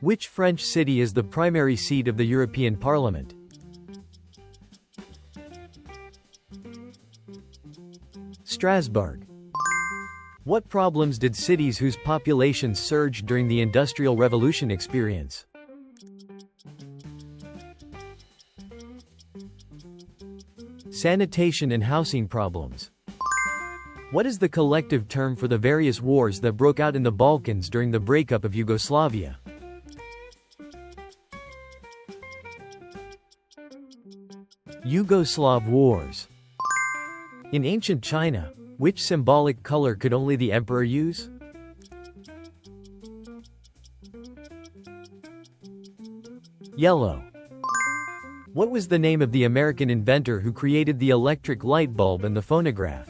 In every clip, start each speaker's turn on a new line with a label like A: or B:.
A: Which French city is the primary seat of the European Parliament? Strasbourg. What problems did cities whose populations surged during the Industrial Revolution experience? Sanitation and housing problems. What is the collective term for the various wars that broke out in the Balkans during the breakup of Yugoslavia? Yugoslav Wars. In ancient China, which symbolic color could only the emperor use? Yellow. What was the name of the American inventor who created the electric light bulb and the phonograph?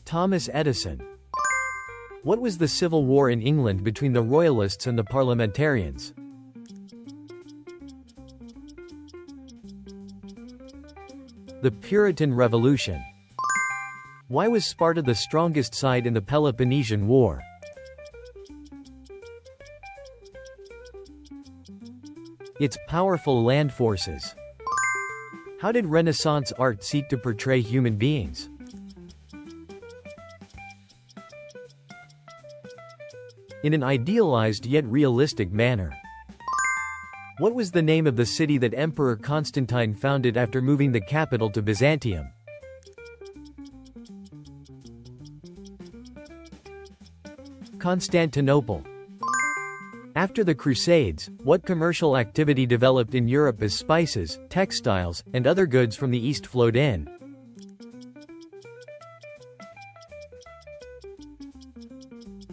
A: Thomas Edison. What was the civil war in England between the Royalists and the Parliamentarians? The Puritan Revolution. Why was Sparta the strongest side in the Peloponnesian War? Its powerful land forces. How did Renaissance art seek to portray human beings? In an idealized yet realistic manner. What was the name of the city that Emperor Constantine founded after moving the capital to Byzantium? Constantinople. After the Crusades, what commercial activity developed in Europe as spices, textiles, and other goods from the East flowed in?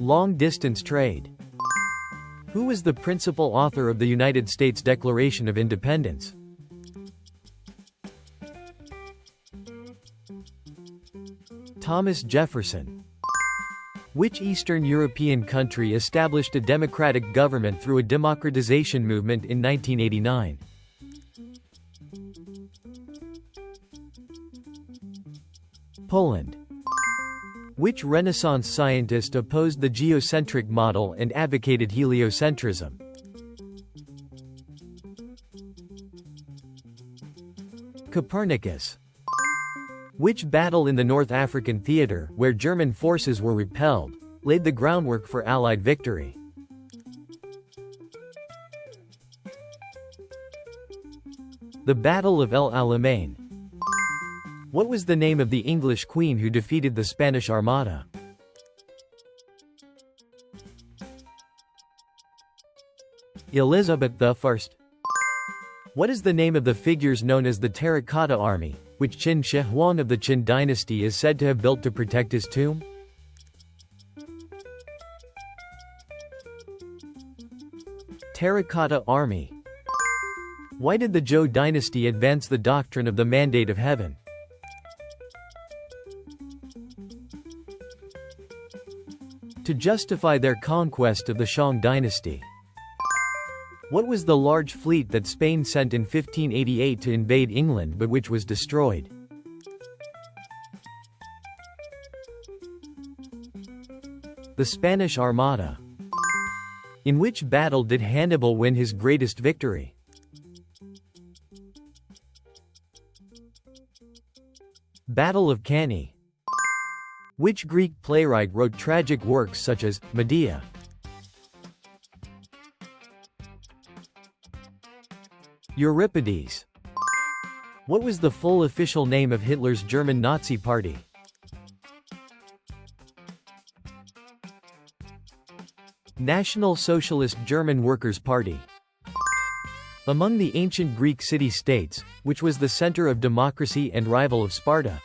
A: Long-distance trade. Who was the principal author of the United States Declaration of Independence? Thomas Jefferson. Which Eastern European country established a democratic government through a democratization movement in 1989? Poland. Which Renaissance scientist opposed the geocentric model and advocated heliocentrism? Copernicus. Which battle in the North African theater, where German forces were repelled, laid the groundwork for Allied victory? The Battle of El Alamein. What was the name of the English queen who defeated the Spanish Armada? Elizabeth I. What is the name of the figures known as the Terracotta Army, which Qin Shi Huang of the Qin dynasty is said to have built to protect his tomb? Terracotta Army. Why did the Zhou dynasty advance the doctrine of the mandate of heaven? To justify their conquest of the Shang dynasty. What was the large fleet that Spain sent in 1588 to invade England but which was destroyed? The Spanish Armada. In which battle did Hannibal win his greatest victory? Battle of Cannae. Which Greek playwright wrote tragic works such as Medea? Euripides. What was the full official name of Hitler's German Nazi Party? National Socialist German Workers' Party. Among the ancient Greek city-states, which was the center of democracy and rival of Sparta?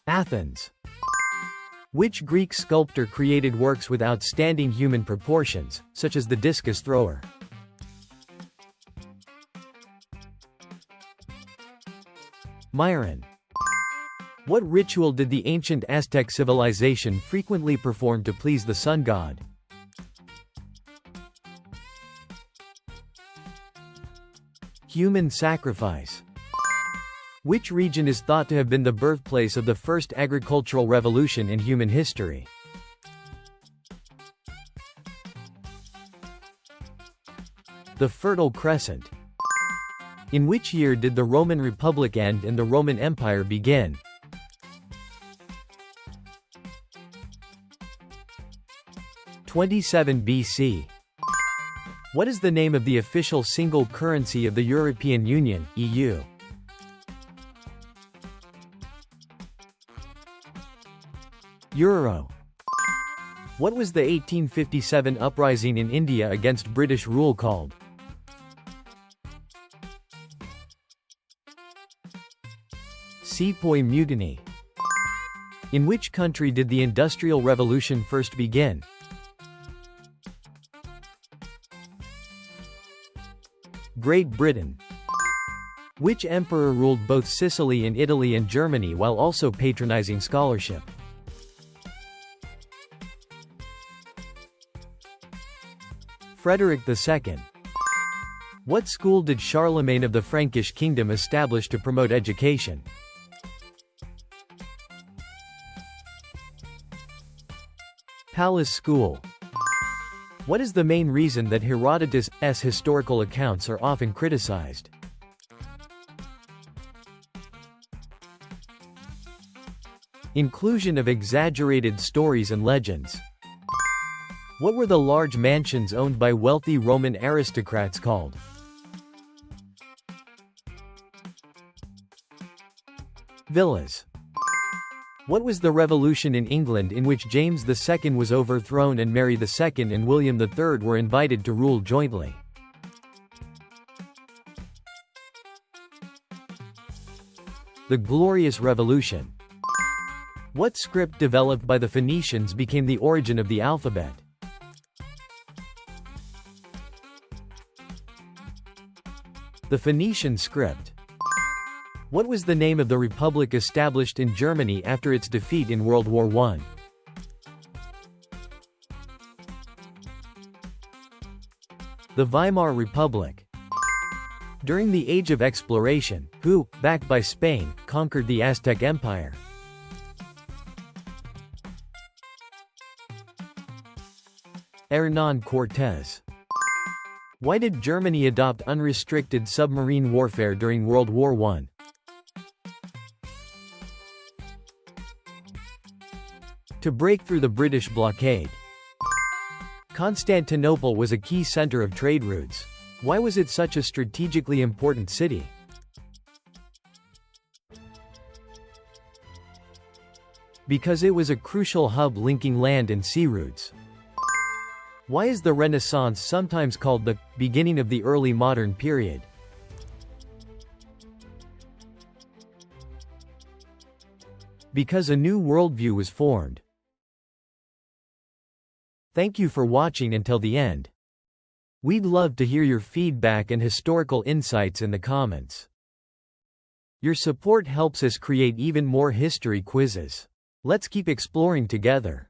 A: Athens. Which Greek sculptor created works with outstanding human proportions, such as the discus thrower? Myron. What ritual did the ancient Aztec civilization frequently perform to please the sun god? Human sacrifice. Which region is thought to have been the birthplace of the first agricultural revolution in human history? The Fertile Crescent. In which year did the Roman Republic end and the Roman Empire begin? (27 BC). What is the name of the official single currency of the European Union, EU? Euro. What was the 1857 uprising in India against British rule called? Sepoy Mutiny. In which country did the Industrial Revolution first begin? Great Britain. Which emperor ruled both Sicily and Italy and Germany while also patronizing scholarship? Frederick II. What school did Charlemagne of the Frankish kingdom establish to promote education? Palace School. What is the main reason that Herodotus' historical accounts are often criticized? Inclusion of exaggerated stories and legends. What were the large mansions owned by wealthy Roman aristocrats called? Villas. What was the revolution in England in which James II was overthrown and Mary II and William III were invited to rule jointly? The Glorious Revolution. What script developed by the Phoenicians became the origin of the alphabet? The Phoenician script. What was the name of the republic established in Germany after its defeat in World War I? The Weimar Republic. During the Age of Exploration, who, backed by Spain, conquered the Aztec Empire? Hernán Cortés. Why did Germany adopt unrestricted submarine warfare during World War I? To break through the British blockade. Constantinople was a key center of trade routes. Why was it such a strategically important city? Because it was a crucial hub linking land and sea routes. Why is the Renaissance sometimes called the beginning of the early modern period? Because a new worldview was formed. Thank you for watching until the end. We'd love to hear your feedback and historical insights in the comments. Your support helps us create even more history quizzes. Let's keep exploring together.